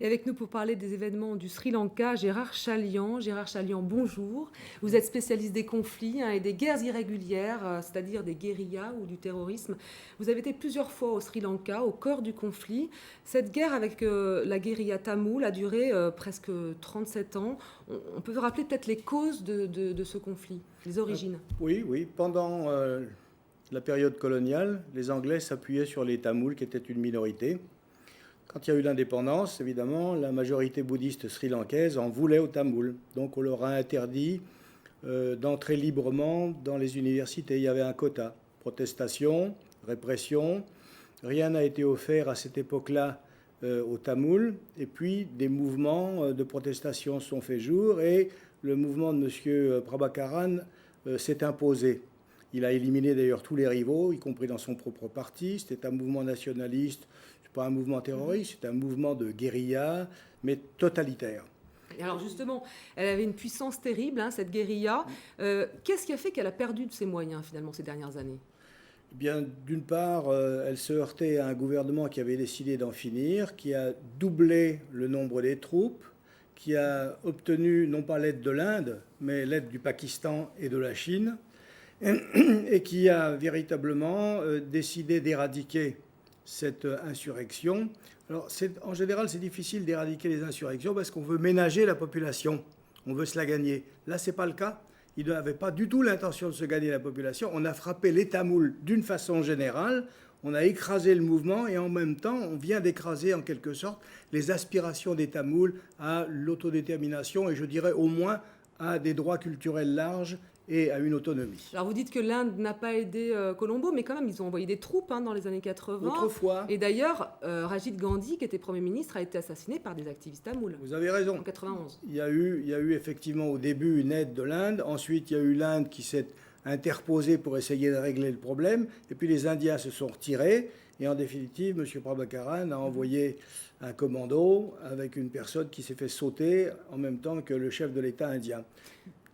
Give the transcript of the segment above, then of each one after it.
Et avec nous pour parler des événements du Sri Lanka, Gérard Chalian. Gérard Chalian, bonjour. Vous êtes spécialiste des conflits et des guerres irrégulières, c'est-à-dire des guérillas ou du terrorisme. Vous avez été plusieurs fois au Sri Lanka, au cœur du conflit. Cette guerre avec la guérilla tamoule a duré presque 37 ans. On peut vous rappeler peut-être les causes de ce conflit, les origines. Oui. Pendant la période coloniale, les Anglais s'appuyaient sur les Tamouls, qui étaient une minorité. Quand il y a eu l'indépendance, évidemment, la majorité bouddhiste sri-lankaise en voulait aux Tamouls. Donc on leur a interdit d'entrer librement dans les universités. Il y avait un quota. Protestation, répression. Rien n'a été offert à cette époque-là aux Tamouls. Et puis des mouvements de protestation sont faits jour et le mouvement de M. Prabhakaran s'est imposé. Il a éliminé d'ailleurs tous les rivaux, y compris dans son propre parti. C'était un mouvement nationaliste. Pas un mouvement terroriste, c'est un mouvement de guérilla, mais totalitaire. Et alors justement, elle avait une puissance terrible, cette guérilla. Qu'est-ce qui a fait qu'elle a perdu de ses moyens, finalement, ces dernières années ? Eh bien, d'une part, elle se heurtait à un gouvernement qui avait décidé d'en finir, qui a doublé le nombre des troupes, qui a obtenu non pas l'aide de l'Inde, mais l'aide du Pakistan et de la Chine, et qui a véritablement décidé d'éradiquer cette insurrection. Alors, en général, c'est difficile d'éradiquer les insurrections parce qu'on veut ménager la population, on veut se la gagner. Là, ce n'est pas le cas. Ils n'avaient pas du tout l'intention de se gagner la population. On a frappé les Tamouls d'une façon générale, on a écrasé le mouvement et en même temps, on vient d'écraser en quelque sorte les aspirations des Tamouls à l'autodétermination et je dirais au moins à des droits culturels larges et à une autonomie. Alors vous dites que l'Inde n'a pas aidé Colombo, mais quand même, ils ont envoyé des troupes dans les années 80. Autrefois. Et d'ailleurs, Rajiv Gandhi, qui était Premier ministre, a été assassiné par des activistes tamouls. Vous avez raison. En 91. Il y a eu effectivement au début une aide de l'Inde. Ensuite, il y a eu l'Inde qui s'est interposée pour essayer de régler le problème. Et puis les Indiens se sont retirés. Et en définitive, M. Prabhakaran a envoyé un commando avec une personne qui s'est fait sauter en même temps que le chef de l'État indien.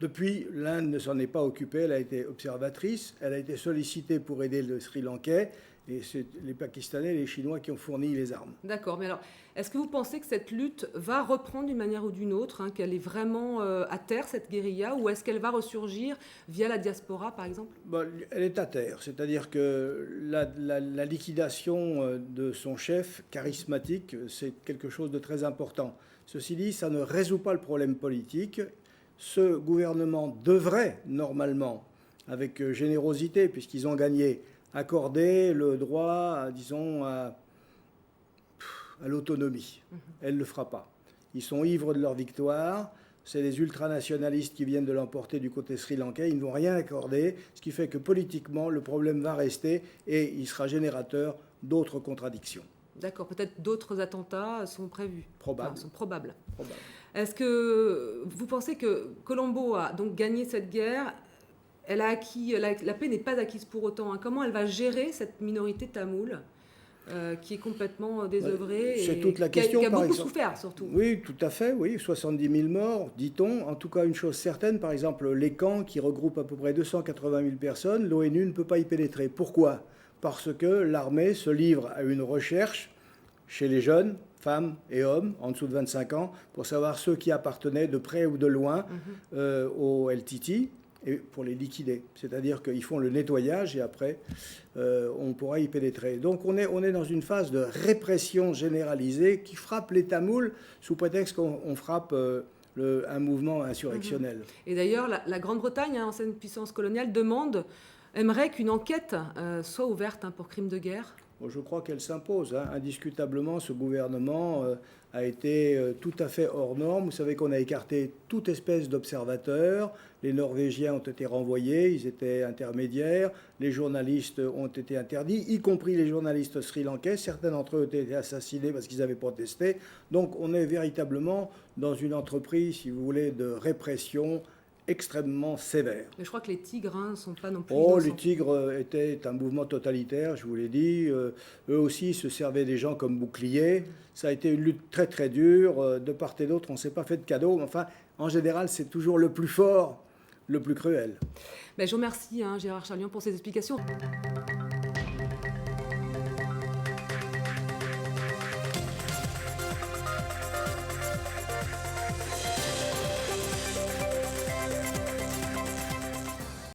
Depuis, l'Inde ne s'en est pas occupée, elle a été observatrice, elle a été sollicitée pour aider le Sri Lankais, et c'est les Pakistanais et les Chinois qui ont fourni les armes. D'accord, mais alors, est-ce que vous pensez que cette lutte va reprendre d'une manière ou d'une autre, qu'elle est vraiment à terre, cette guérilla, ou est-ce qu'elle va ressurgir via la diaspora, par exemple ? Elle est à terre, c'est-à-dire que la liquidation de son chef charismatique, c'est quelque chose de très important. Ceci dit, ça ne résout pas le problème politique. Ce gouvernement devrait, normalement, avec générosité, puisqu'ils ont gagné, accorder le droit, disons, à l'autonomie. Elle ne le fera pas. Ils sont ivres de leur victoire. C'est les ultranationalistes qui viennent de l'emporter du côté sri-lankais. Ils ne vont rien accorder, ce qui fait que politiquement, le problème va rester et il sera générateur d'autres contradictions. D'accord, peut-être d'autres attentats sont prévus. Probable. Enfin, sont probables. Probable. Est-ce que vous pensez que Colombo a donc gagné cette guerre ? Elle a acquis, la paix n'est pas acquise pour autant. Comment elle va gérer cette minorité tamoule qui est complètement désœuvrée C'est toute la question, qui a par beaucoup exemple. souffert surtout. Oui, tout à fait, oui. 70 000 morts, dit-on. En tout cas, une chose certaine, par exemple, les camps qui regroupent à peu près 280 000 personnes, l'ONU ne peut pas y pénétrer. Pourquoi ? Parce que l'armée se livre à une recherche chez les jeunes, femmes et hommes, en dessous de 25 ans, pour savoir ceux qui appartenaient de près ou de loin au LTT, et pour les liquider. C'est-à-dire qu'ils font le nettoyage et après, on pourra y pénétrer. Donc on est dans une phase de répression généralisée qui frappe les Tamouls sous prétexte qu'on frappe un mouvement insurrectionnel. Et d'ailleurs, la Grande-Bretagne, ancienne puissance coloniale, aimerait qu'une enquête soit ouverte pour crimes de guerre. Je crois qu'elle s'impose. Indiscutablement, ce gouvernement a été tout à fait hors norme. Vous savez qu'on a écarté toute espèce d'observateurs. Les Norvégiens ont été renvoyés, ils étaient intermédiaires. Les journalistes ont été interdits, y compris les journalistes sri-lankais. Certains d'entre eux ont été assassinés parce qu'ils avaient protesté. Donc on est véritablement dans une entreprise, si vous voulez, de répression extrêmement sévère. Mais je crois que les Tigres ne sont pas non plus les Tigres étaient un mouvement totalitaire, je vous l'ai dit. Eux aussi se servaient des gens comme boucliers. Ça a été une lutte très très dure. De part et d'autre, on ne s'est pas fait de cadeaux. Enfin, en général, c'est toujours le plus fort, le plus cruel. Je vous remercie, Gérard Chalian, pour ces explications.